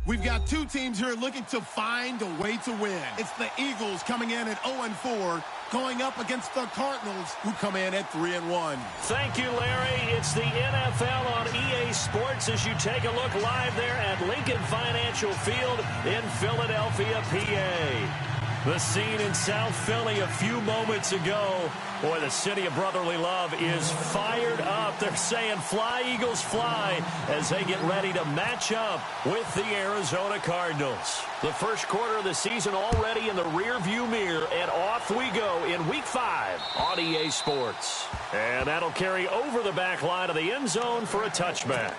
We've got two teams here looking to find a way to win. It's the Eagles coming in at 0-4, going up against the Cardinals, who come in at 3-1. Thank you, Larry. It's the NFL on EA Sports as you take a look live there at Lincoln Financial Field in Philadelphia, PA. The scene in South Philly a few moments ago. Boy, the city of brotherly love is fired up. They're saying, "Fly, Eagles, fly," as they get ready to match up with the Arizona Cardinals. The first quarter of the season already in the rearview mirror, and off we go in Week 5 on EA Sports. And that'll carry over the back line of the end zone for a touchback.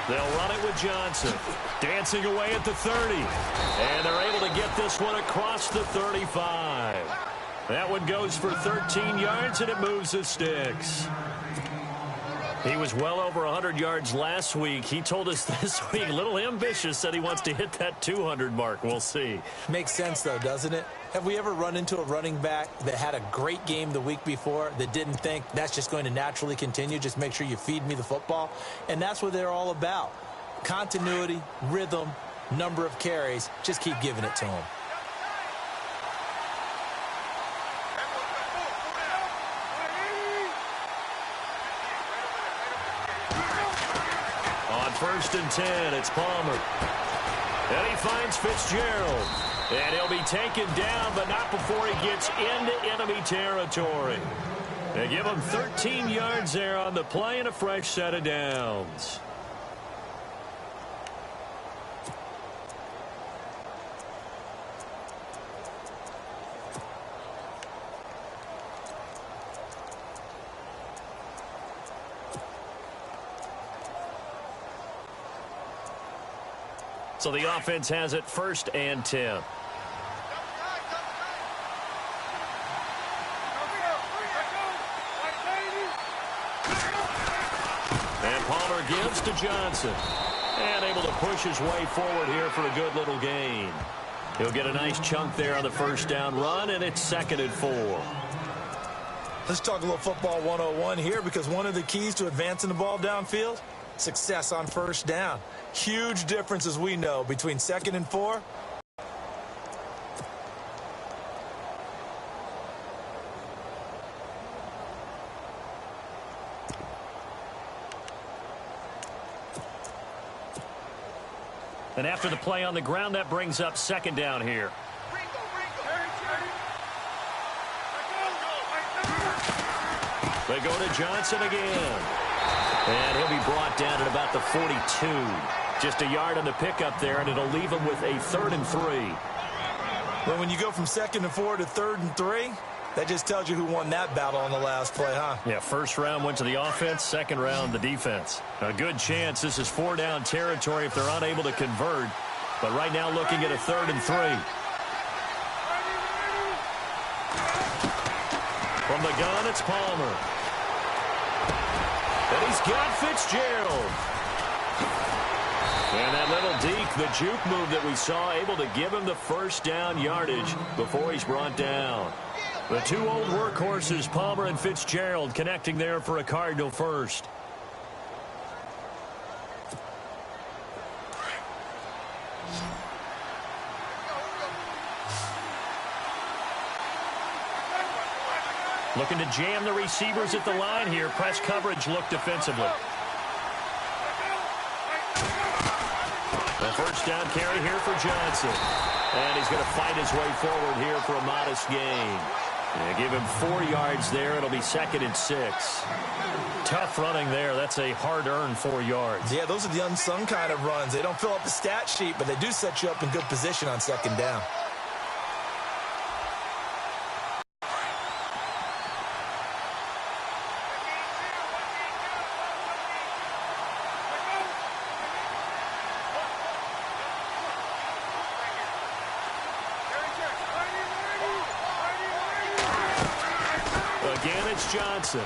They'll run it with Johnson. Dancing away at the 30. And they're able to get this one across the 35. That one goes for 13 yards, and it moves the sticks. He was well over 100 yards last week. He told us this week, a little ambitious, said he wants to hit that 200 mark. We'll see. Makes sense, though, doesn't it? Have we ever run into a running back that had a great game the week before that didn't think that's just going to naturally continue? Just make sure you feed me the football. And that's what they're all about. Continuity, rhythm, number of carries. Just keep giving it to them. On 1st and 10, it's Palmer. And he finds Fitzgerald. And he'll be taken down, but not before he gets into enemy territory. They give him 13 yards there on the play and a fresh set of downs. So the offense has it 1st and 10. And Palmer gives to Johnson. And able to push his way forward here for a good little gain. He'll get a nice chunk there on the 1st down run, and it's 2nd and 4. Let's talk a little football 101 here, because one of the keys to advancing the ball downfield, success on 1st down. Huge difference, as we know, between 2nd and 4. And after the play on the ground, that brings up 2nd down here. They go to Johnson again. And he'll be brought down at about the 42. Just a yard on the pickup there, and it'll leave him with a 3rd and 3. Well, when you go from 2nd and 4 to 3rd and 3, that just tells you who won that battle on the last play, huh? Yeah, 1st round went to the offense, 2nd round the defense. A good chance this is 4-down territory if they're unable to convert. But right now looking at a 3rd and 3. From the gun, it's Palmer. And he's got Fitzgerald. And that little deke, the juke move that we saw, able to give him the 1st down yardage before he's brought down. The two old workhorses, Palmer and Fitzgerald, connecting there for a Cardinal 1st. Looking to jam the receivers at the line here. Press coverage look defensively. The 1st down carry here for Johnson. And he's going to fight his way forward here for a modest gain. They give him 4 yards there. It'll be 2nd and 6. Tough running there. That's a hard-earned 4 yards. Yeah, those are the unsung kind of runs. They don't fill up the stat sheet, but they do set you up in good position on 2nd down. Again, it's Johnson.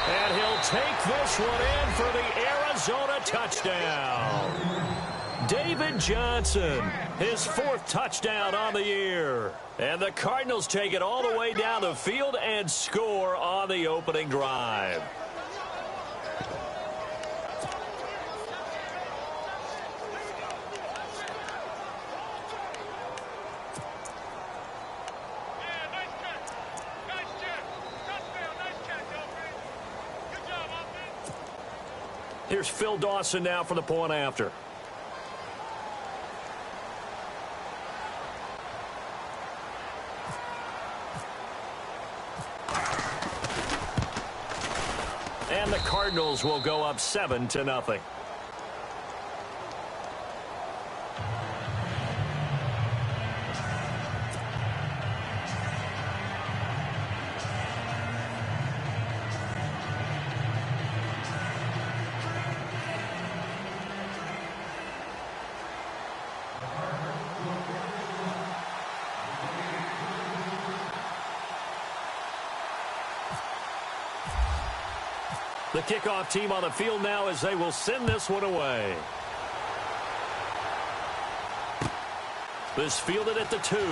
And he'll take this one in for the Arizona touchdown. David Johnson, his 4th touchdown on the year. And the Cardinals take it all the way down the field and score on the opening drive. Here's Phil Dawson now for the point after. And the Cardinals will go up 7-0. The kickoff team on the field now as they will send this one away. This fielded at the 2. And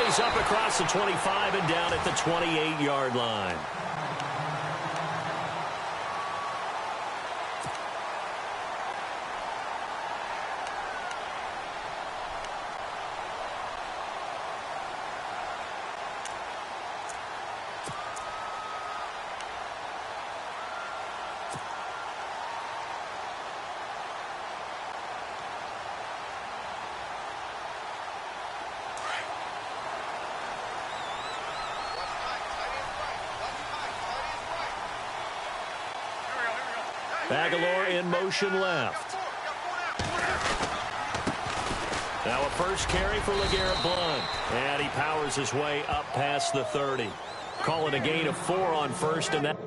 he's up across the 25 and down at the 28-yard line. Aguilar in motion left. Now a first carry for LeGarrette Blount. And he powers his way up past the 30. Call it a gain of 4 on first, and that...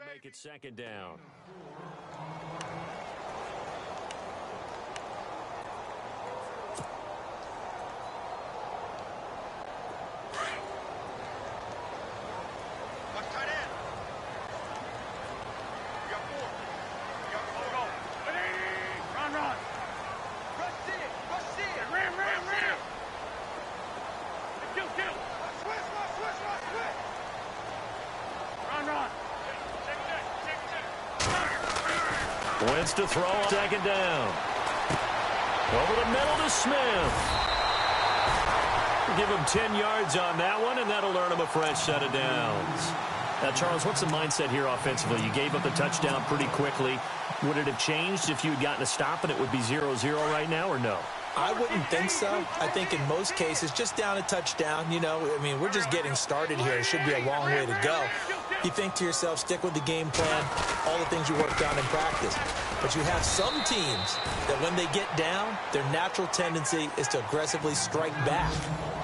That'll make it second down. Wentz to throw on second down. Over the middle to Smith. Give him 10 yards on that one, and that'll earn him a fresh set of downs. Now, Charles, what's the mindset here offensively? You gave up the touchdown pretty quickly. Would it have changed if you had gotten a stop and it would be 0-0 right now, or no? I wouldn't think so. I think in most cases, just down a touchdown, you know, I mean, we're just getting started here. It should be a long way to go. You think to yourself, stick with the game plan, all the things you worked on in practice. But you have some teams that when they get down, their natural tendency is to aggressively strike back.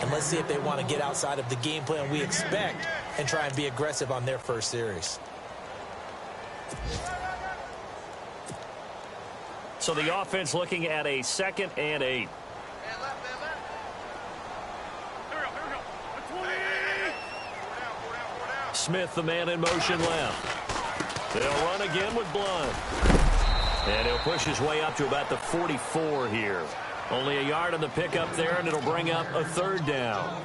And let's see if they want to get outside of the game plan we expect and try and be aggressive on their first series. So the offense looking at a 2nd and 8. Smith, the man in motion left. They'll run again with Blount. And he'll push his way up to about the 44 here. Only a yard on the pickup there, and it'll bring up a 3rd down.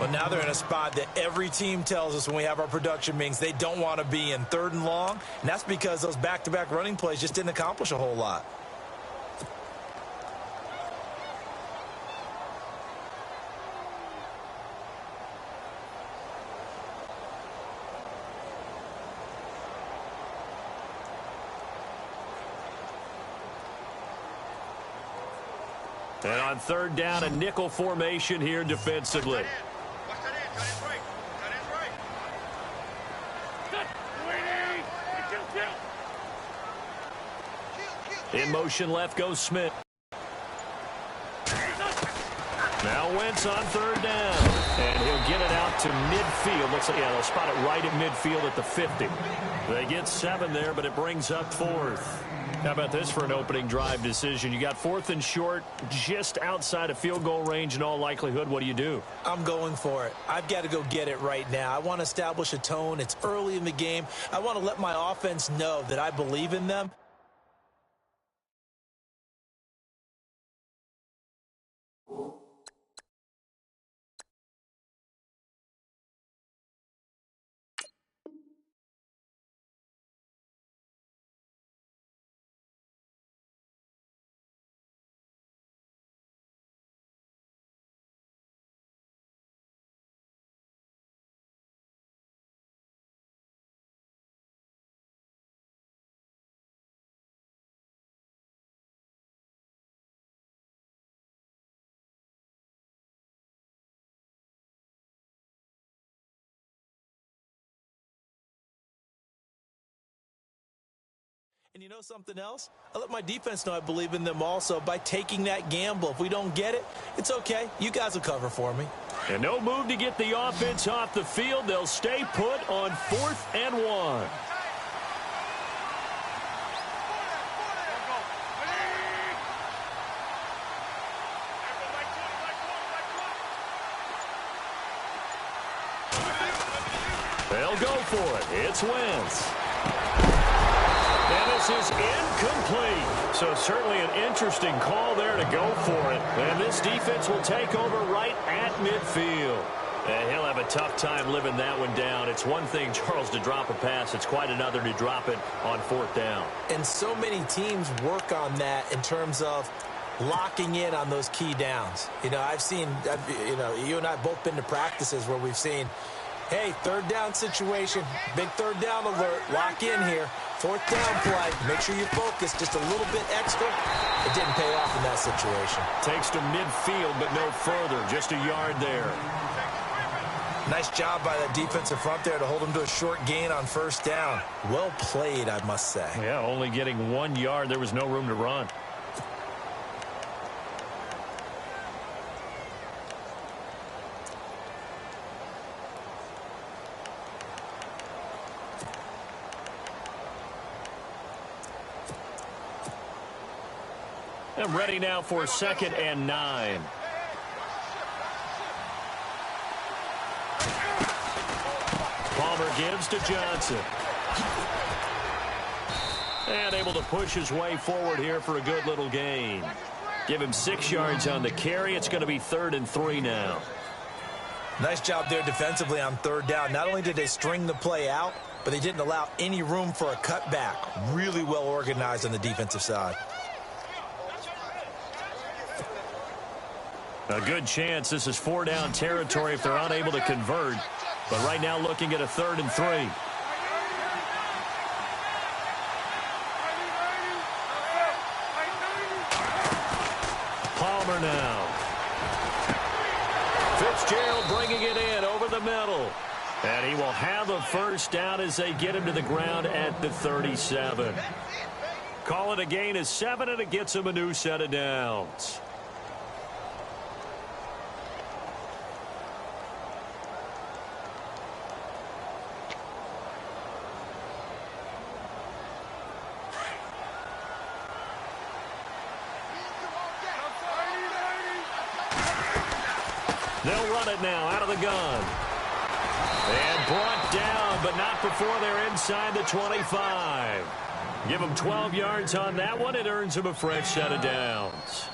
Well, now they're in a spot that every team tells us when we have our production meetings they don't want to be in, 3rd and long. And that's because those back-to-back running plays just didn't accomplish a whole lot. And on 3rd down, a nickel formation here defensively. In motion left goes Smith. Now Wentz on third down. And he'll get it out to midfield. Looks like, yeah, they'll spot it right at midfield at the 50. They get 7 there, but it brings up 4th. How about this for an opening drive decision? You got 4th and short, just outside of field goal range in all likelihood. What do you do? I'm going for it. I've got to go get it right now. I want to establish a tone. It's early in the game. I want to let my offense know that I believe in them. And you know something else? I let my defense know I believe in them also by taking that gamble. If we don't get it, it's okay. You guys will cover for me. And no move to get the offense off the field. They'll stay put on 4th and 1. They'll go for it. It's Wentz. And this is incomplete. So certainly an interesting call there to go for it. And this defense will take over right at midfield. And he'll have a tough time living that one down. It's one thing, Charles, to drop a pass. It's quite another to drop it on 4th down. And so many teams work on that in terms of locking in on those key downs. You know, you and I have both been to practices where we've seen, hey, 3rd down situation, big 3rd down alert, lock in here. 4th down play, make sure you focus just a little bit extra. It didn't pay off in that situation. Takes to midfield, but no further, just a yard there. Nice job by that defensive front there to hold him to a short gain on 1st down. Well played, I must say. Yeah, only getting 1 yard. There was no room to run. And ready now for 2nd and 9. Palmer gives to Johnson. And able to push his way forward here for a good little gain. Give him 6 yards on the carry. It's going to be 3rd and 3 now. Nice job there defensively on 3rd down. Not only did they string the play out, but they didn't allow any room for a cutback. Really well organized on the defensive side. A good chance this is 4-down territory if they're unable to convert. But right now looking at a 3rd and 3. Palmer now. Fitzgerald bringing it in over the middle. And he will have a 1st down as they get him to the ground at the 37. Call it a gain of 7, and it gets him a new set of downs. They'll run it now out of the gun. And brought down, but not before they're inside the 25. Give him 12 yards on that one. It earns him a fresh set of downs.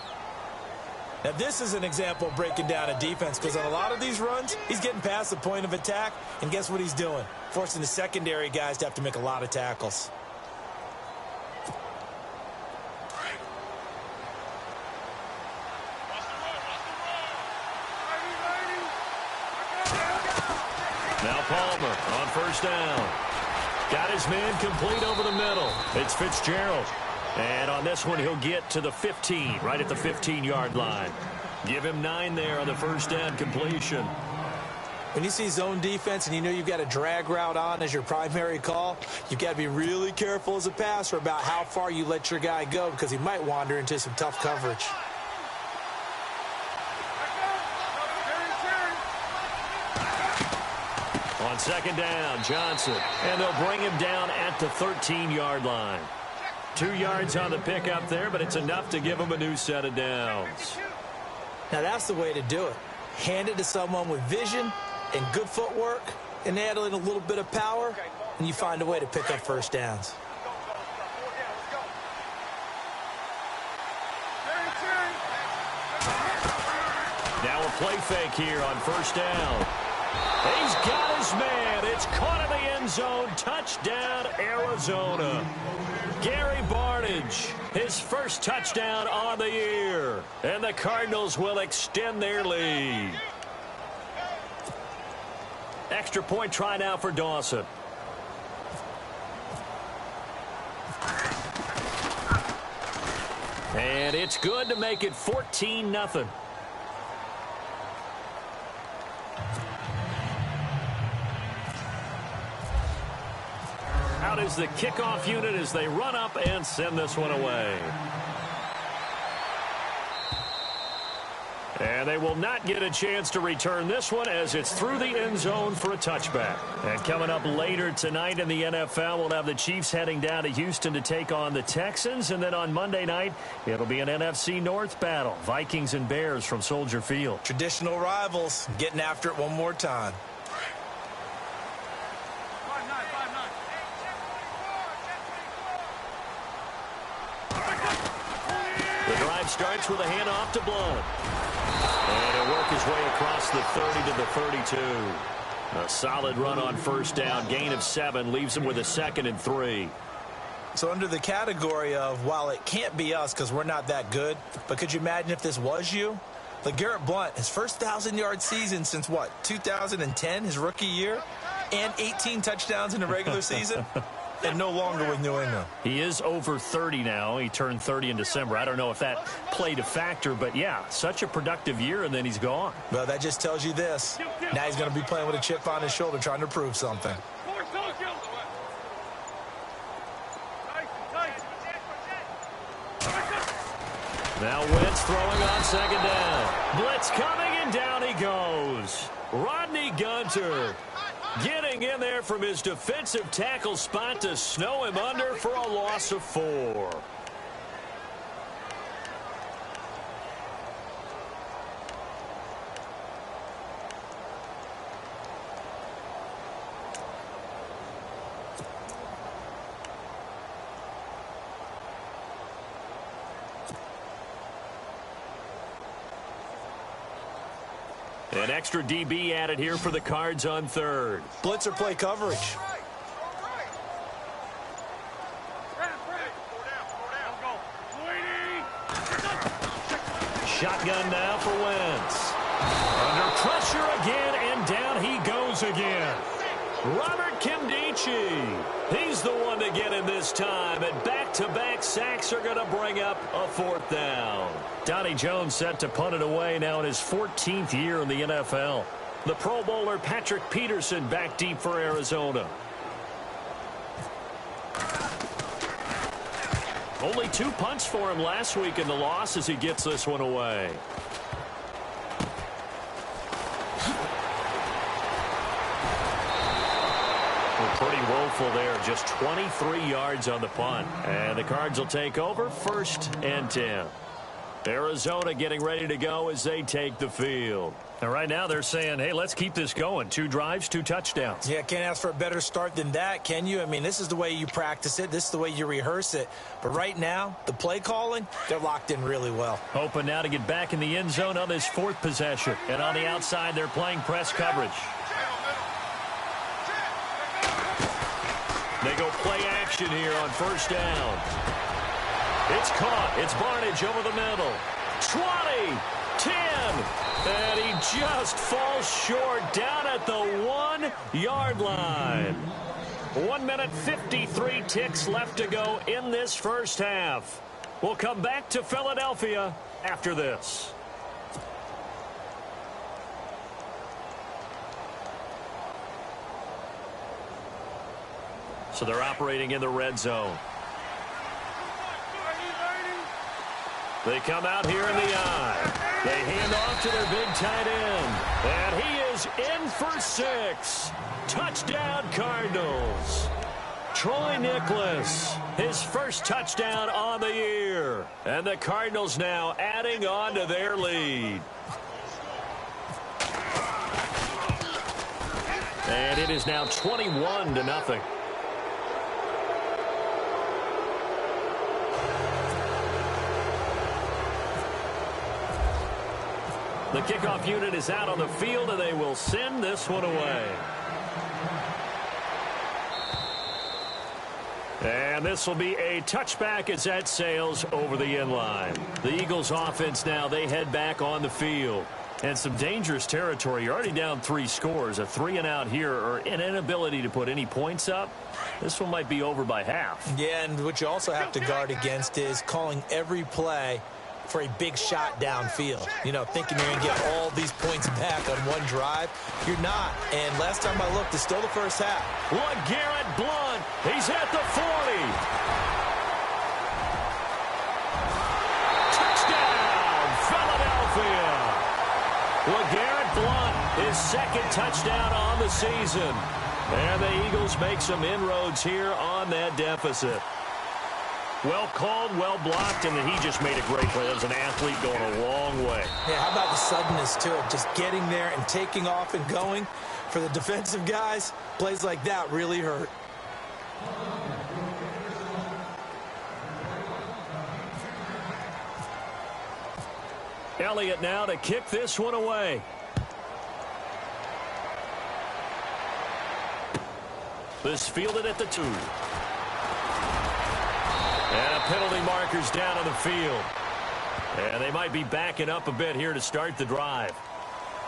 Now, this is an example of breaking down a defense, because on a lot of these runs, he's getting past the point of attack, and guess what he's doing? Forcing the secondary guys to have to make a lot of tackles. Now Palmer on 1st down. Got his man complete over the middle. It's Fitzgerald. And on this one, he'll get to the 15, right at the 15-yard line. Give him 9 there on the 1st down completion. When you see zone defense and you know you've got a drag route on as your primary call, you've got to be really careful as a passer about how far you let your guy go because he might wander into some tough coverage. On second down, Johnson. And they'll bring him down at the 13-yard line. 2 yards on the pickup there, but it's enough to give him a new set of downs. Now that's the way to do it. Hand it to someone with vision and good footwork and add in a little bit of power, and you find a way to pick up first downs. Now a play fake here on first down. He's got his man. It's caught in the end zone. Touchdown, Arizona. Gary Barnidge, his first touchdown on the year. And the Cardinals will extend their lead. Extra point try now for Dawson. And it's good to make it 14-0. Out is the kickoff unit as they run up and send this one away. And they will not get a chance to return this one as it's through the end zone for a touchback. And coming up later tonight in the NFL, we'll have the Chiefs heading down to Houston to take on the Texans. And then on Monday night, it'll be an NFC North battle. Vikings and Bears from Soldier Field. Traditional rivals getting after it one more time. The drive starts with a handoff to Blount. And he'll work his way across the 30 to the 32. A solid run on first down. Gain of 7 leaves him with a 2nd and 3. So under the category of, while it can't be us because we're not that good, but could you imagine if this was you? LeGarrette Blount, his first 1,000-yard season since, what, 2010, his rookie year? And 18 touchdowns in the regular season? And no longer with New England. He is over 30 now. He turned 30 in December. I don't know if that played a factor, but yeah, such a productive year, and then he's gone. Well, that just tells you this. Now he's going to be playing with a chip on his shoulder trying to prove something. Now Wentz throwing on second down. Blitz coming, and down he goes. Rodney Gunter getting in there from his defensive tackle spot to snow him under for a loss of 4. An extra DB added here for the Cards on third. Blitzer play coverage. Shotgun now for Wentz. Under pressure again, and down he goes again. Robert Kimdichie. He's the one to get in this time, and back-to-back sacks are going to bring up a 4th down. Donnie Jones set to punt it away now in his 14th year in the NFL. The Pro Bowler Patrick Peterson back deep for Arizona. Only 2 punts for him last week in the loss as he gets this one away. Pretty woeful there. Just 23 yards on the punt. And the Cards will take over 1st and 10. Arizona getting ready to go as they take the field. And right now they're saying, hey, let's keep this going. 2 drives, 2 touchdowns. Yeah, can't ask for a better start than that, can you? I mean, this is the way you practice it. This is the way you rehearse it. But right now, the play calling, they're locked in really well. Hoping now to get back in the end zone on this 4th possession. And on the outside, they're playing press coverage. They go play action here on first down. It's caught. It's Barnidge over the middle. 20, 10, and he just falls short down at the 1-yard line. 1 minute, 53 ticks left to go in this first half. We'll come back to Philadelphia after this. So they're operating in the red zone. They come out here in the eye. They hand off to their big tight end. And he is in for 6. Touchdown, Cardinals. Troy Nicholas, his first touchdown on the year. And the Cardinals now adding on to their lead. And it is now 21-0. The kickoff unit is out on the field, and they will send this one away. And this will be a touchback as that sails over the end line. The Eagles offense now, they head back on the field. And some dangerous territory. You're already down 3 scores. A 3-and-out here, or an inability to put any points up. This one might be over by half. Yeah, and what you also have to guard against is calling every play for a big shot downfield. You know, thinking you're going to get all these points back on one drive. You're not. And last time I looked, it's still the first half. LeGarrette Blount. He's at the 40. Touchdown, Philadelphia. LeGarrette Blount, his second touchdown on the season. And the Eagles make some inroads here on that deficit. Well called, well blocked, and then he just made a great play. That was an athlete going a long way. Yeah, how about the suddenness to it? Just getting there and taking off and going. For the defensive guys, plays like that really hurt. Elliott now to kick this one away. This fielded at the 2. And a penalty marker's down on the field. And they might be backing up a bit here to start the drive.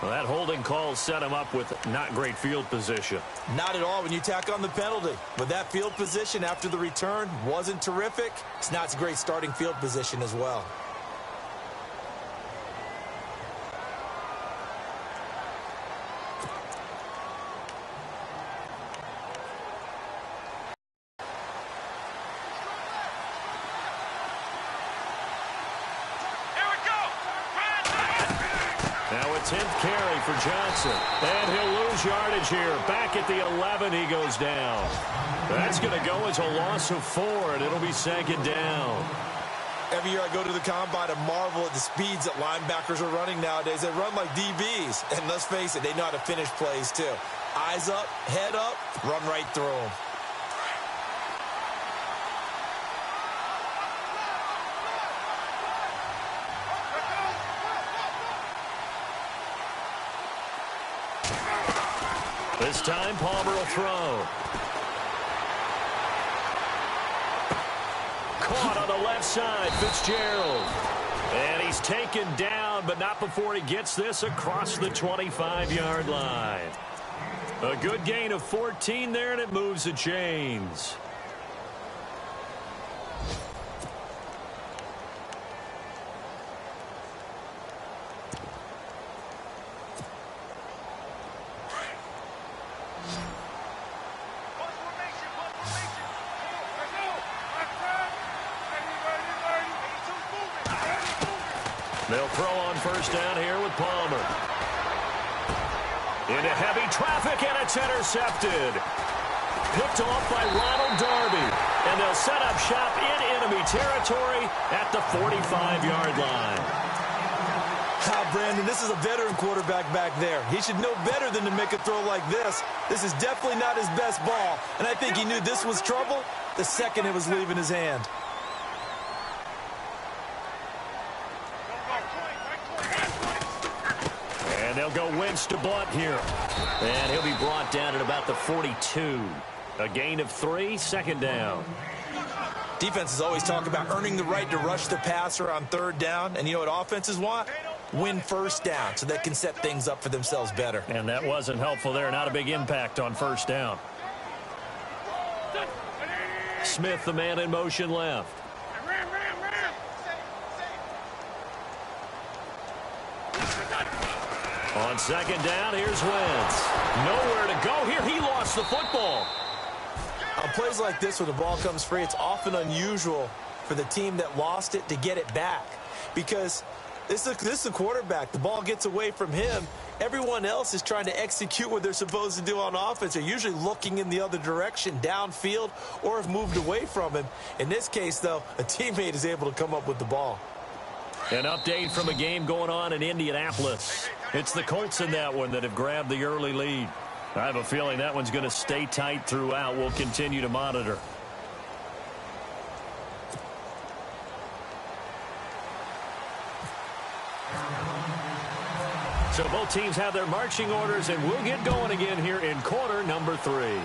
Well, that holding call set him up with not great field position. Not at all when you tack on the penalty. But that field position after the return wasn't terrific. It's not a great starting field position as well. Now a 10th carry for Johnson. And he'll lose yardage here. Back at the 11, he goes down. That's going to go as a loss of 4, and it'll be second down. Every year I go to the combine and marvel at the speeds that linebackers are running nowadays. They run like DBs. And let's face it, they know how to finish plays too. Eyes up, head up, run right through them. This time, Palmer will throw. Caught on the left side, Fitzgerald. And he's taken down, but not before he gets this across the 25-yard line. A good gain of 14 there, and it moves the chains. They'll throw on first down here with Palmer. Into heavy traffic, and it's intercepted. Picked off by Ronald Darby. And they'll set up shop in enemy territory at the 45-yard line. Brandon, this is a veteran quarterback back there. He should know better than to make a throw like this. This is definitely not his best ball. And I think he knew this was trouble the second it was leaving his hand. And they'll go Wentz to Blount here. And he'll be brought down at about the 42. A gain of 3, second down. Defenses always talk about earning the right to rush the passer on third down. And you know what offenses want? Win first down so they can set things up for themselves better. And that wasn't helpful there. Not a big impact on first down. Smith, the man in motion left. On second down, here's Wentz. Nowhere to go here. He lost the football. A on plays like this, when the ball comes free, it's often unusual for the team that lost it to get it back, because this is a quarterback. The ball gets away from him. Everyone else is trying to execute what they're supposed to do on offense. They're usually looking in the other direction, downfield, or have moved away from him. In this case, though, a teammate is able to come up with the ball. An update from a game going on in Indianapolis. It's the Colts in that one that have grabbed the early lead. I have a feeling that one's going to stay tight throughout. We'll continue to monitor. So both teams have their marching orders, and we'll get going again here in quarter number 3.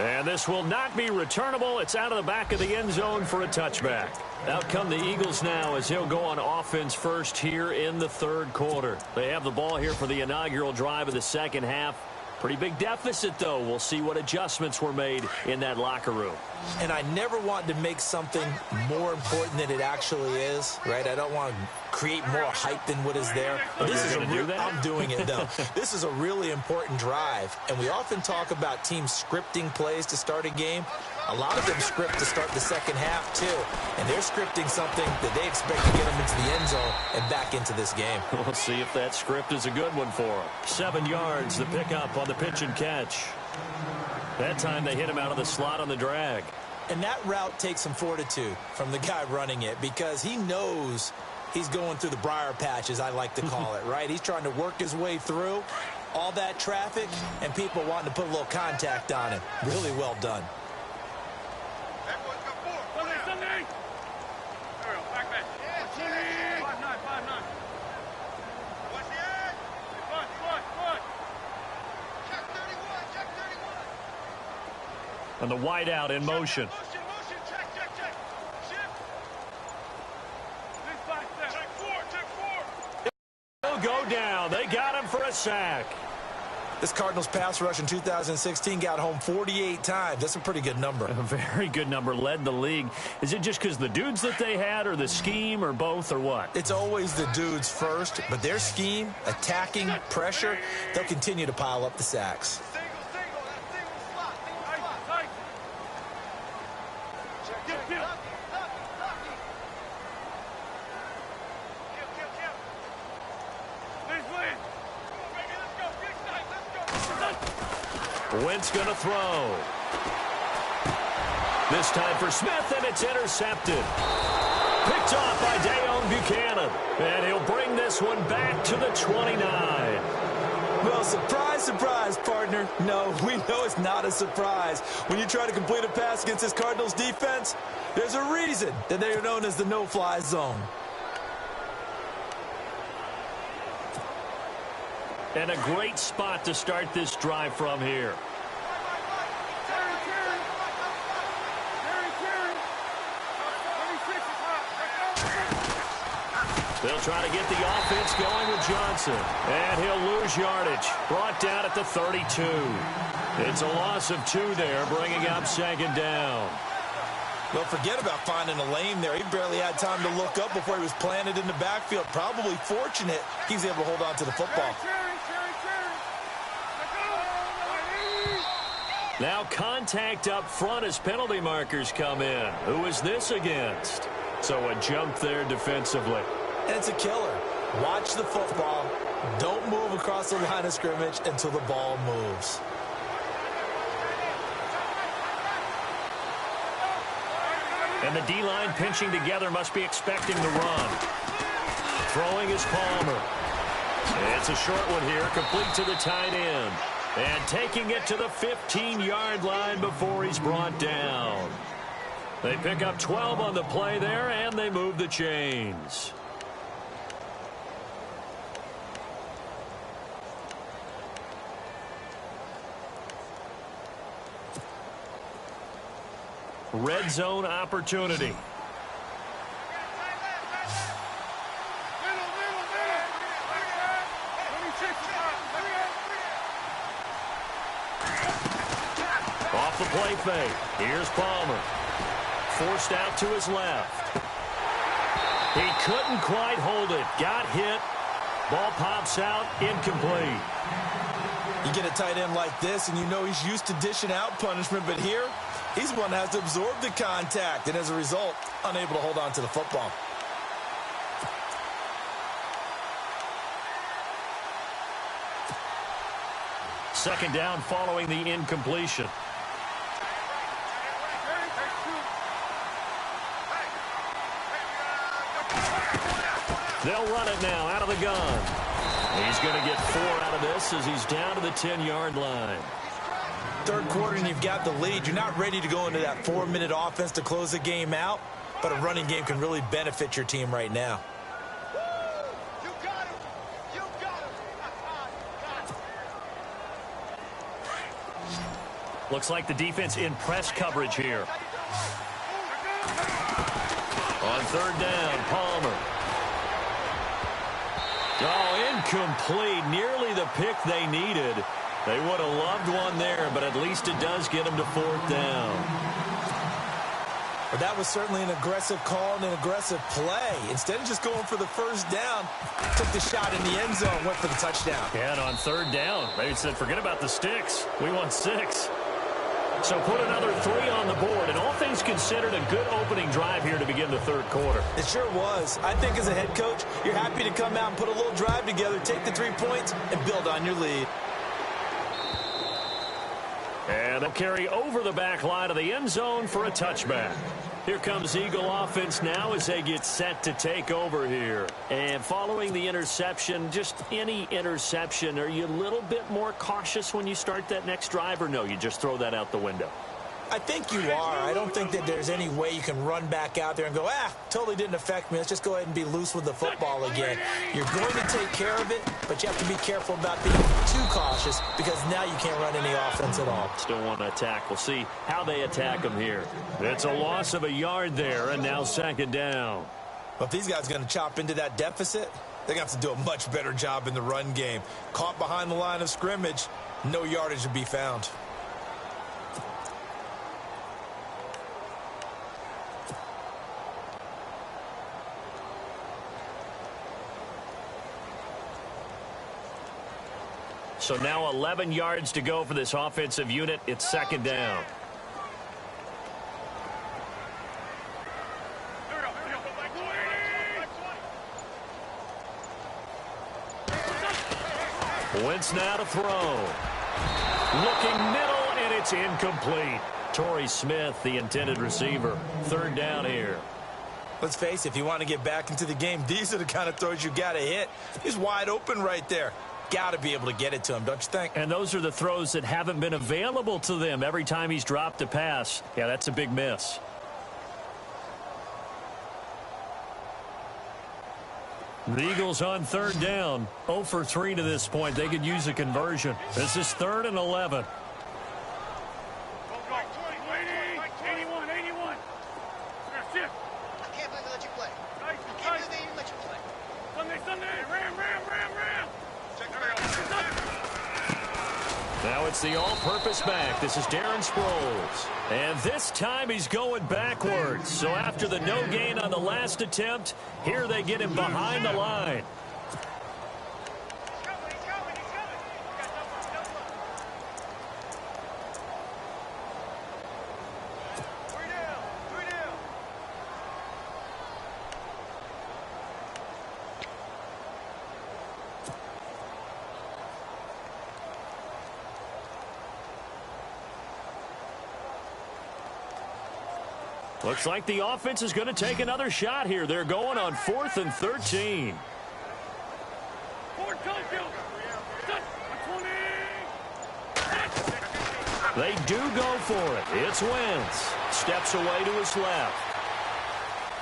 And this will not be returnable. It's out of the back of the end zone for a touchback. Out come the Eagles now as he'll go on offense first here in the third quarter. They have the ball here for the inaugural drive of the second half. Pretty big deficit, though. We'll see what adjustments were made in that locker room. And I never want to make something more important than it actually is, right? I don't want to create more hype than what is there. But this is I'm doing it, though. This is a really important drive, and we often talk about teams scripting plays to start a game. A lot of them script to start the second half, too, and they're scripting something that they expect to get them into the end zone and back into this game. We'll see if that script is a good one for them. 7 yards, the pickup on the pitch and catch. That time they hit him out of the slot on the drag. And that route takes some fortitude from the guy running it, because he knows he's going through the briar patch, as I like to call it, right? He's trying to work his way through all that traffic and people wanting to put a little contact on him. Really well done. And the wide out in motion. He'll go down. They got him for a sack. This Cardinals pass rush in 2016 got home 48 times. That's a pretty good number. A very good number. Led the league. Is it just because the dudes that they had, or the scheme, or both, or what? It's always the dudes first, but their scheme, attacking, pressure, they'll continue to pile up the sacks. Wentz going to throw. This time for Smith, and it's intercepted. Picked off by Deone Buchanan. And he'll bring this one back to the 29. Well, surprise, surprise, partner. No, we know it's not a surprise. When you try to complete a pass against this Cardinals defense, there's a reason that they are known as the no-fly zone. And a great spot to start this drive from here. They'll try to get the offense going with Johnson. And he'll lose yardage. Brought down at the 32. It's a loss of 2 there, bringing up second down. Well, forget about finding a lane there. He barely had time to look up before he was planted in the backfield. Probably fortunate he was able to hold on to the football. Now contact up front as penalty markers come in. Who is this against? So a jump there defensively. And it's a killer. Watch the football. Don't move across the line of scrimmage until the ball moves. And the D-line pinching together, must be expecting the run. Throwing is Palmer. It's a short one here, complete to the tight end. And taking it to the 15-yard line before he's brought down. They pick up 12 on the play there, and they move the chains. Red zone opportunity. Off the play fake. Here's Palmer. Forced out to his left. He couldn't quite hold it. Got hit. Ball pops out. Incomplete. You get a tight end like this, and you know he's used to dishing out punishment, but here, he's the one that has to absorb the contact, and as a result, unable to hold on to the football. Second down following the incompletion. They'll run it now out of the gun. He's going to get 4 out of this as he's down to the 10-yard line. Third quarter and you've got the lead. You're not ready to go into that 4-minute offense to close the game out, but a running game can really benefit your team right now. Looks like the defense in press coverage here. On third down, Palmer. Oh, incomplete. Nearly the pick they needed. They would have loved one there, but at least it does get them to fourth down. Well, that was certainly an aggressive call and an aggressive play. Instead of just going for the first down, took the shot in the end zone, went for the touchdown. Yeah, and on third down, they said, forget about the sticks. We want 6. So put another 3 on the board, and all things considered, a good opening drive here to begin the third quarter. It sure was. I think as a head coach, you're happy to come out and put a little drive together, take the 3 points, and build on your lead. And they'll carry over the back line of the end zone for a touchback. Here comes Eagle offense now as they get set to take over here. And following the interception, just any interception, are you a little bit more cautious when you start that next drive, or no, you just throw that out the window? I think you are. I don't think that there's any way you can run back out there and go, totally didn't affect me. Let's just go ahead and be loose with the football again. You're going to take care of it, but you have to be careful about being too cautious because now you can't run any offense at all. Still want to attack. We'll see how they attack them here. It's a loss of a yard there, and now second down. Well, if these guys are going to chop into that deficit, they're going to have to do a much better job in the run game. Caught behind the line of scrimmage, no yardage to be found. So now 11 yards to go for this offensive unit. It's second down. Wentz now to throw. Looking middle, and it's incomplete. Torrey Smith, the intended receiver. Third down here. Let's face it, if you want to get back into the game, these are the kind of throws you got to hit. He's wide open right there. Got to be able to get it to him, don't you think? And those are the throws that haven't been available to them every time he's dropped a pass. Yeah, that's a big miss. The Eagles on third down. 0 for 3 to this point. They could use a conversion. This is 3rd and 11. Now it's the all-purpose back. This is Darren Sproles. And this time he's going backwards. So after the no gain on the last attempt, here they get him behind the line. Looks like the offense is going to take another shot here. They're going on 4th and 13. They do go for it. It's Wentz. Steps away to his left.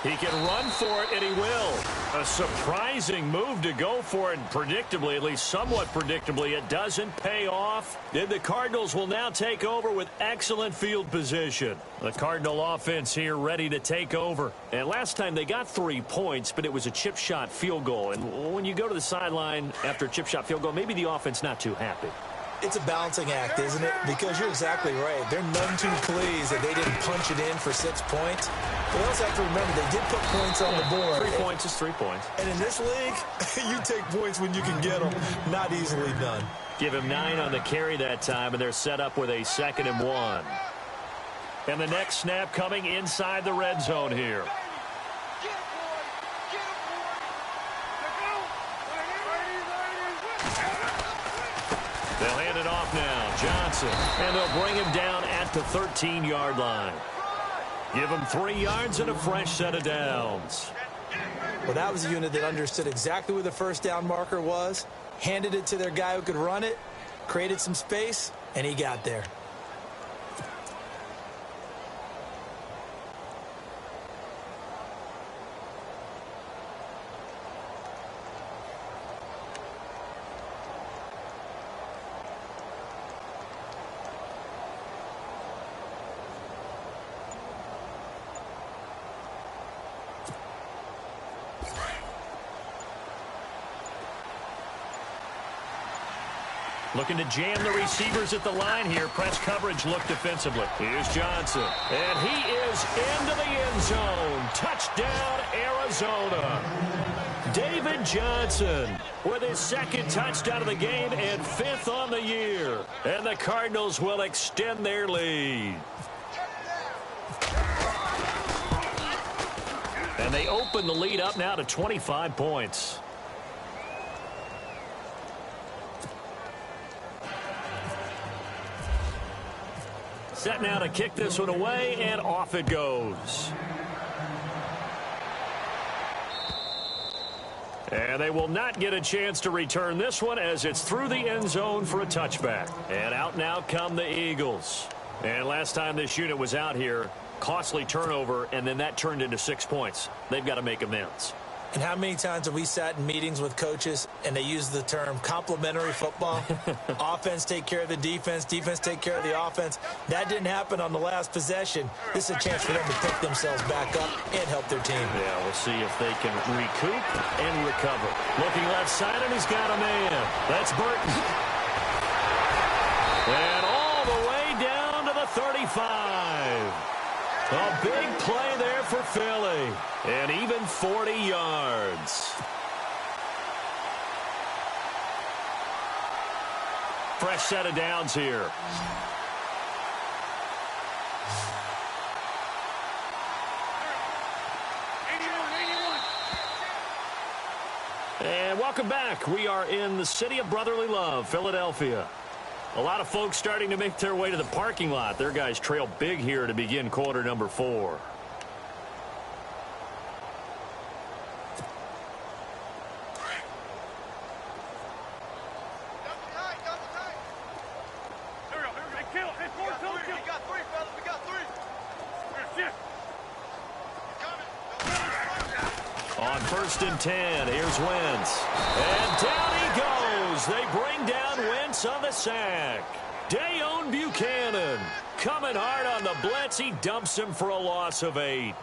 He can run for it, and he will. A surprising move to go for it, and predictably, at least somewhat predictably, it doesn't pay off. Then the Cardinals will now take over with excellent field position. The Cardinal offense here ready to take over. And last time they got 3 points, but it was a chip shot field goal. And when you go to the sideline after a chip shot field goal, maybe the offense not too happy. It's a balancing act, isn't it? Because you're exactly right. They're none too pleased that they didn't punch it in for 6 points. But we also have to remember they did put points on the board. 3 points is 3 points. And in this league, you take points when you can get them. Not easily done. Give him 9 on the carry that time, and they're set up with a 2nd and 1. And the next snap coming inside the red zone here. They'll hand it off now. Johnson. And they'll bring him down at the 13-yard line. Give him 3 yards and a fresh set of downs. Well, that was a unit that understood exactly where the first down marker was, handed it to their guy who could run it, created some space, and he got there. Looking to jam the receivers at the line here. Press coverage look defensively. Here's Johnson. And he is into the end zone. Touchdown, Arizona. David Johnson with his 2nd touchdown of the game and 5th on the year. And the Cardinals will extend their lead. And they open the lead up now to 25 points. Set now to kick this one away, and off it goes. And they will not get a chance to return this one as it's through the end zone for a touchback. And out now come the Eagles. And last time this unit was out here, costly turnover, and then that turned into 6 points. They've got to make amends. And how many times have we sat in meetings with coaches and they use the term complementary football? Offense take care of the defense, defense take care of the offense. That didn't happen on the last possession. This is a chance for them to pick themselves back up and help their team. Yeah, we'll see if they can recoup and recover. Looking left side, and he's got a man. That's Burton. And all the way down to the 35. A big play there for Philly. And even 40 yards. Fresh set of downs here. And welcome back. We are in the city of brotherly love, Philadelphia. A lot of folks starting to make their way to the parking lot. Their guys trail big here to begin quarter number 4. On 1st and 10, here's Wentz. And down he goes. They bring down Wentz on the sack. Dayon Buchanan coming hard on the blitz. He dumps him for a loss of 8.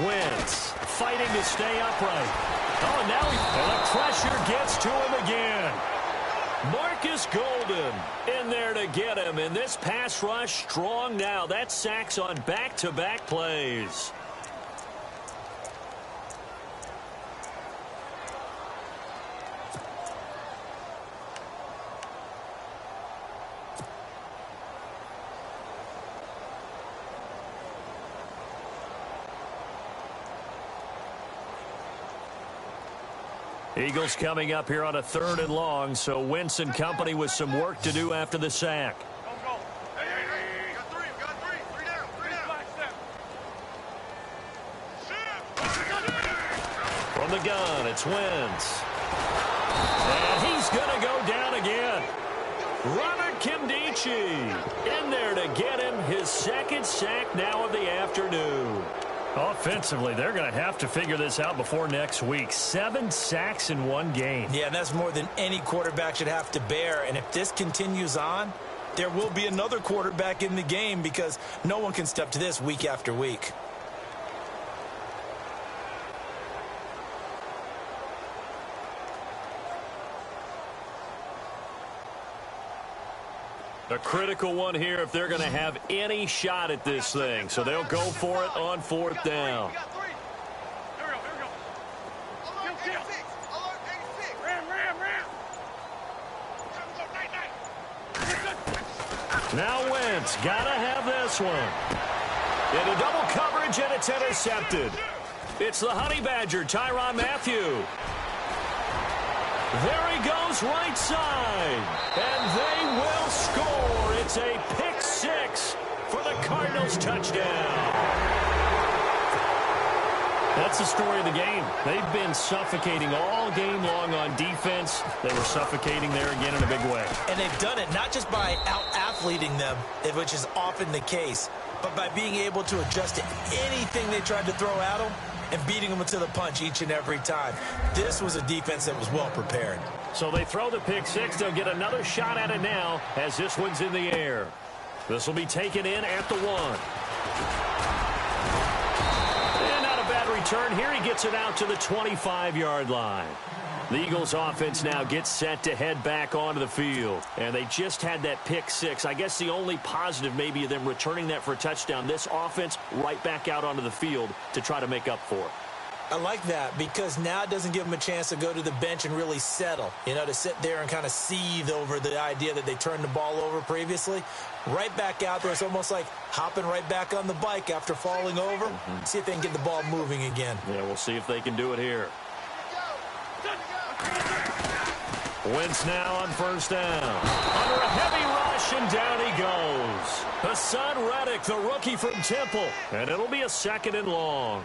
Wentz fighting to stay upright. Oh, and now the pressure gets to him again. Marcus Golden in there to get him. And this pass rush strong now. That's sacks on back-to-back plays. Eagles coming up here on a 3rd and long, so Wentz and company with some work to do after the sack. From the gun, it's Wentz. And he's going to go down again. Robert Kimdichie in there to get him his 2nd sack now of the afternoon. Offensively, they're going to have to figure this out before next week. 7 sacks in one game. Yeah, and that's more than any quarterback should have to bear. And if this continues on, there will be another quarterback in the game because no one can step to this week after week. A critical one here if they're going to have any shot at this thing. So they'll go for it on 4th down. Now Wentz, gotta have this one. Into double coverage, and it's intercepted. It's the Honey Badger, Tyrann Mathieu. There he goes, right side. And they will score. It's a pick 6 for the Cardinals touchdown. That's the story of the game. They've been suffocating all game long on defense. They were suffocating there again in a big way. And they've done it not just by out-athleting them, which is often the case, but by being able to adjust to anything they tried to throw at them and beating them to the punch each and every time. This was a defense that was well prepared. So they throw the pick 6. They'll get another shot at it now as this one's in the air. This will be taken in at the 1. Return here, he gets it out to the 25-yard line. The Eagles offense now gets set to head back onto the field. And they just had that pick 6. I guess the only positive maybe of them returning that for a touchdown. This offense right back out onto the field to try to make up for it. I like that because now it doesn't give them a chance to go to the bench and really settle, to sit there and kind of seethe over the idea that they turned the ball over previously. Right back out there. It's almost like hopping right back on the bike after falling over. See if they can get the ball moving again. Yeah, we'll see if they can do it here. Wentz now on 1st down. Under a heavy rush, and down he goes. Hassan Reddick, the rookie from Temple. And it'll be a 2nd and long.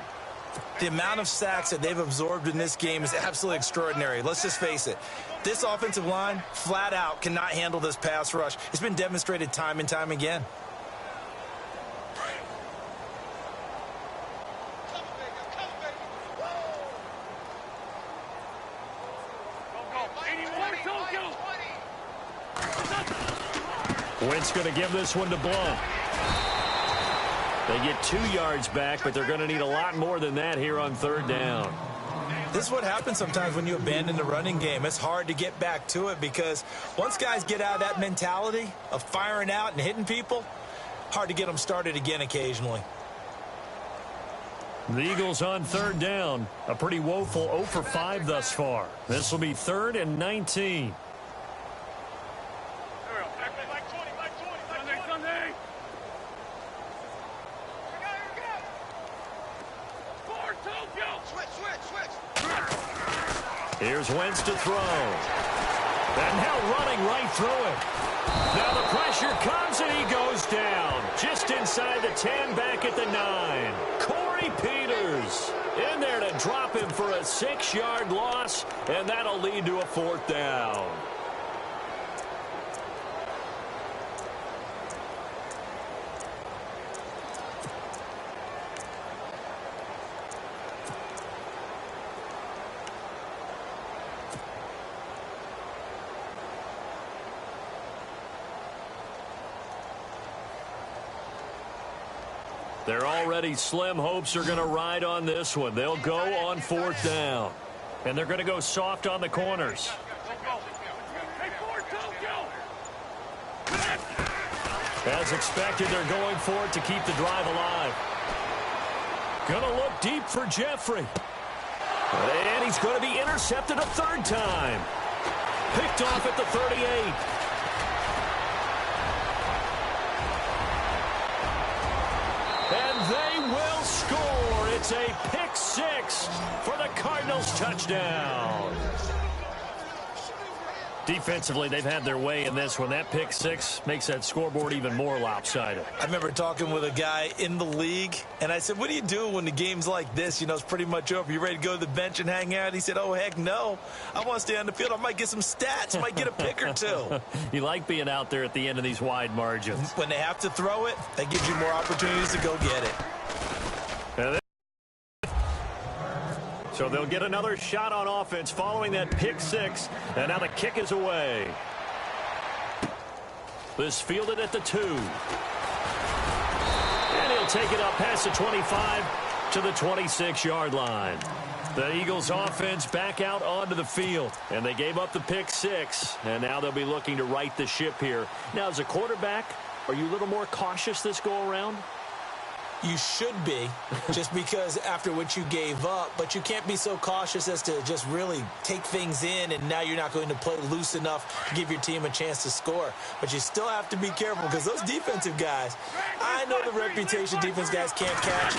The amount of sacks that they've absorbed in this game is absolutely extraordinary. Let's just face it. This offensive line, flat out, cannot handle this pass rush. It's been demonstrated time and time again. Wentz going to give this one to Blount. They get 2 yards back, but they're going to need a lot more than that here on 3rd down. This is what happens sometimes when you abandon the running game. It's hard to get back to it because once guys get out of that mentality of firing out and hitting people, hard to get them started again occasionally. The Eagles on 3rd down. A pretty woeful 0 for 5 thus far. This will be 3rd and 19. Here's Wentz to throw. And now running right through it. Now the pressure comes and he goes down. Just inside the 10, back at the 9. Corey Peters in there to drop him for a 6-yard loss. And that'll lead to a 4th down. Their already slim hopes are going to ride on this one. They'll go on 4th down. And they're going to go soft on the corners. As expected, they're going for it to keep the drive alive. Going to look deep for Jeffrey. And he's going to be intercepted a 3rd time. Picked off at the 38. They will score. It's a pick 6 for the Cardinals touchdown. Defensively, they've had their way in this one. That pick 6 makes that scoreboard even more lopsided. I remember talking with a guy in the league, and I said, what do you do when the game's like this? It's pretty much over. You ready to go to the bench and hang out? He said, oh, heck no. I want to stay on the field. I might get some stats. I might get a pick or 2. You like being out there at the end of these wide margins. When they have to throw it, that gives you more opportunities to go get it. So they'll get another shot on offense following that pick six. And now the kick is away. This fielded at the 2. And he'll take it up past the 25 to the 26-yard line. The Eagles offense back out onto the field. And they gave up the pick six. And now they'll be looking to right the ship here. Now, as a quarterback, are you a little more cautious this go around? You should be, just because after what you gave up, but you can't be so cautious as to just really take things in, and now you're not going to play loose enough to give your team a chance to score. But you still have to be careful, because those defensive guys, I know the reputation defense guys can't catch.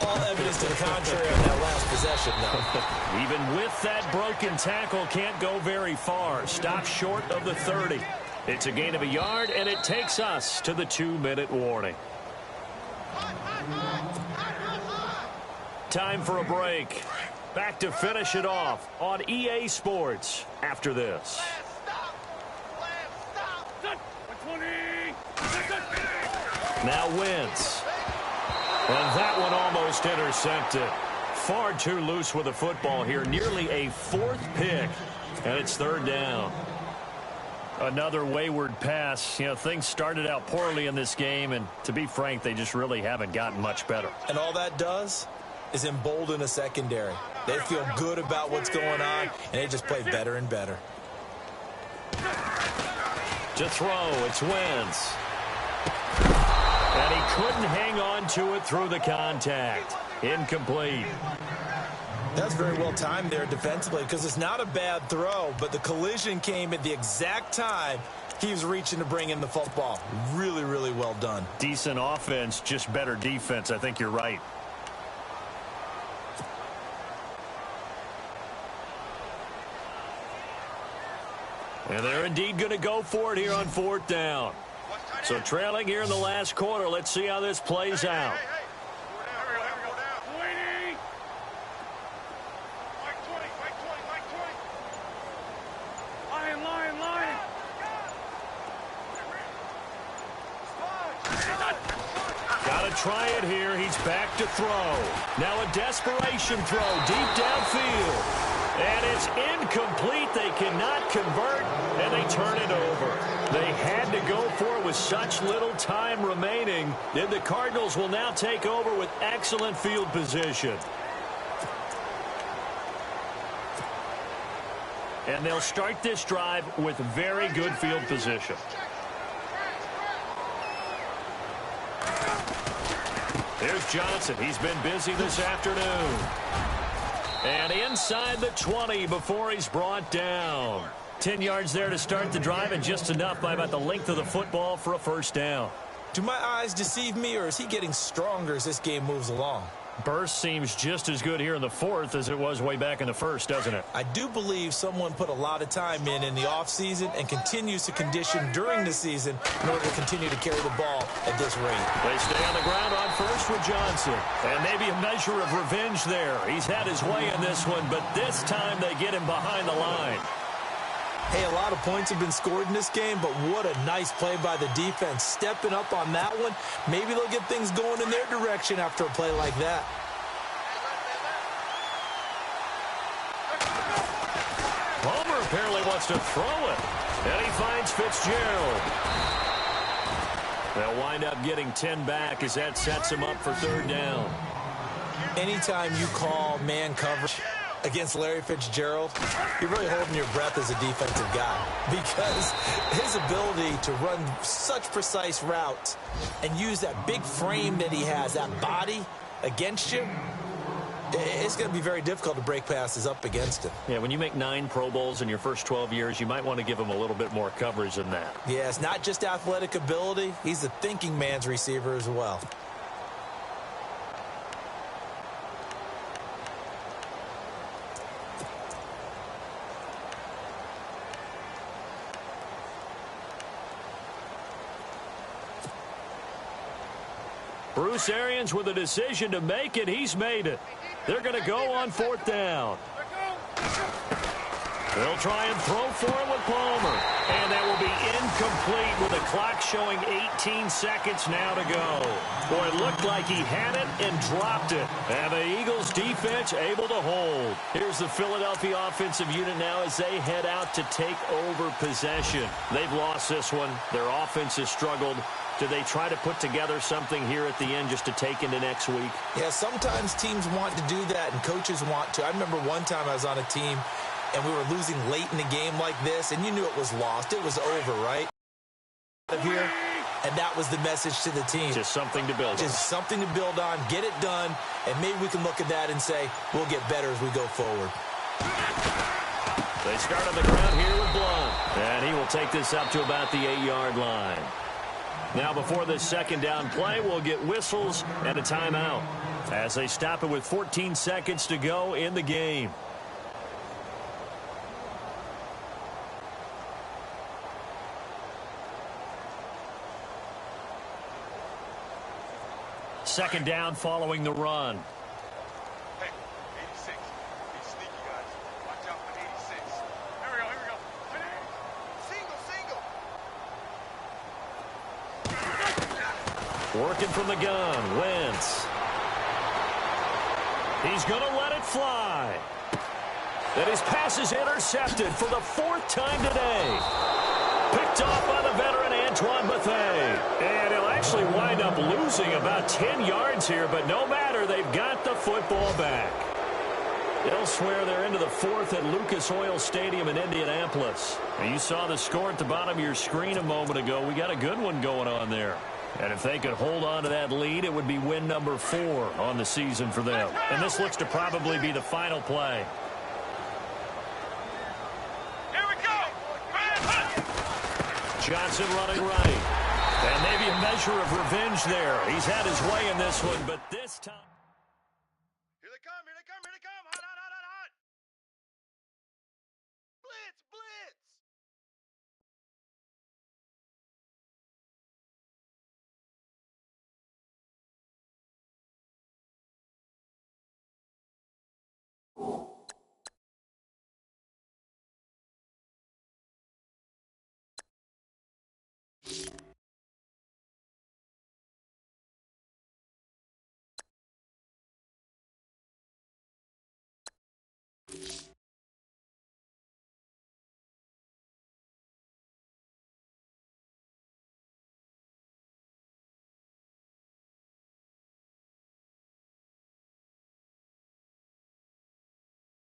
All evidence to the contrary on that last possession, though. Even with that broken tackle, can't go very far. Stop short of the 30. It's a gain of a yard, and it takes us to the 2-minute warning. Time for a break. Back to finish it off on EA Sports after this. Now Wentz. And that one almost intercepted. Far too loose with the football here. Nearly a 4th pick. And it's 3rd down. Another wayward pass. You know, things started out poorly in this game, and to be frank, they just really haven't gotten much better. And all that does is embolden a secondary. They feel good about what's going on, and they just play better and better. To throw, it's Wentz. And he couldn't hang on to it through the contact. Incomplete. That's very well timed there defensively, because it's not a bad throw, but the collision came at the exact time he was reaching to bring in the football. Really, really well done. Decent offense, just better defense. I think you're right. And they're indeed going to go for it here on 4th down. So trailing here in the last quarter. Let's see how this plays out. Try it here. He's back to throw. Now a desperation throw deep downfield. And it's incomplete. They cannot convert, and they turn it over. They had to go for it with such little time remaining. Then the Cardinals will now take over with excellent field position. And they'll start this drive with very good field position. Here's Johnson. He's been busy this afternoon. And inside the 20 before he's brought down. 10 yards there to start the drive, and just enough by about the length of the football for a 1st down. Do my eyes deceive me, or is he getting stronger as this game moves along? Burst seems just as good here in the 4th as it was way back in the 1st, doesn't it? I do believe someone put a lot of time in the offseason and continues to condition during the season in order to continue to carry the ball at this rate. They stay on the ground on 1st with Johnson. And maybe a measure of revenge there. He's had his way in this one, but this time they get him behind the line. Hey, a lot of points have been scored in this game, but what a nice play by the defense. Stepping up on that one, maybe they'll get things going in their direction after a play like that. Palmer apparently wants to throw it, and he finds Fitzgerald. They'll wind up getting 10 back as that sets him up for 3rd down. Anytime you call man coverage against Larry Fitzgerald, you're really holding your breath as a defensive guy, because his ability to run such precise routes and use that big frame that he has, that body against you, it's going to be very difficult to break passes up against him. Yeah, when you make 9 Pro Bowls in your first 12 years, you might want to give him a little bit more coverage than that. Yeah, it's not just athletic ability. He's a thinking man's receiver as well. Bruce Arians with a decision to make it. He's made it. They're going to go on 4th down. They'll try and throw for it with Palmer. And that will be incomplete with the clock showing 18 seconds now to go. Boy, it looked like he had it and dropped it. And the Eagles defense able to hold. Here's the Philadelphia offensive unit now as they head out to take over possession. They've lost this one. Their offense has struggled. Do they try to put together something here at the end just to take into next week? Yeah, sometimes teams want to do that and coaches want to. I remember one time I was on a team and we were losing late in the game like this, and you knew it was lost. It was over, right? Here. And that was the message to the team. Just something to build on. Just something to build on, get it done, and maybe we can look at that and say, we'll get better as we go forward. They start on the ground here with Blunt. And he will take this up to about the 8-yard line. Now before this second down play, we'll get whistles and a timeout as they stop it with 14 seconds to go in the game. Second down following the run. Hey, 86. Be sneaky, guys. Watch out for 86. Here we go. Single. Working from the gun, Wentz. He's going to let it fly. And his pass is intercepted for the 4th time today. Picked off by the veteran Antoine Bethea. And he'll actually wind up losing about 10 yards here, but no matter, they've got the football back. Elsewhere, they're into the 4th at Lucas Oil Stadium in Indianapolis. And you saw the score at the bottom of your screen a moment ago. We got a good one going on there. And if they could hold on to that lead, it would be win number 4 on the season for them. And this looks to probably be the final play. Johnson running right. And maybe a measure of revenge there. He's had his way in this one, but this time...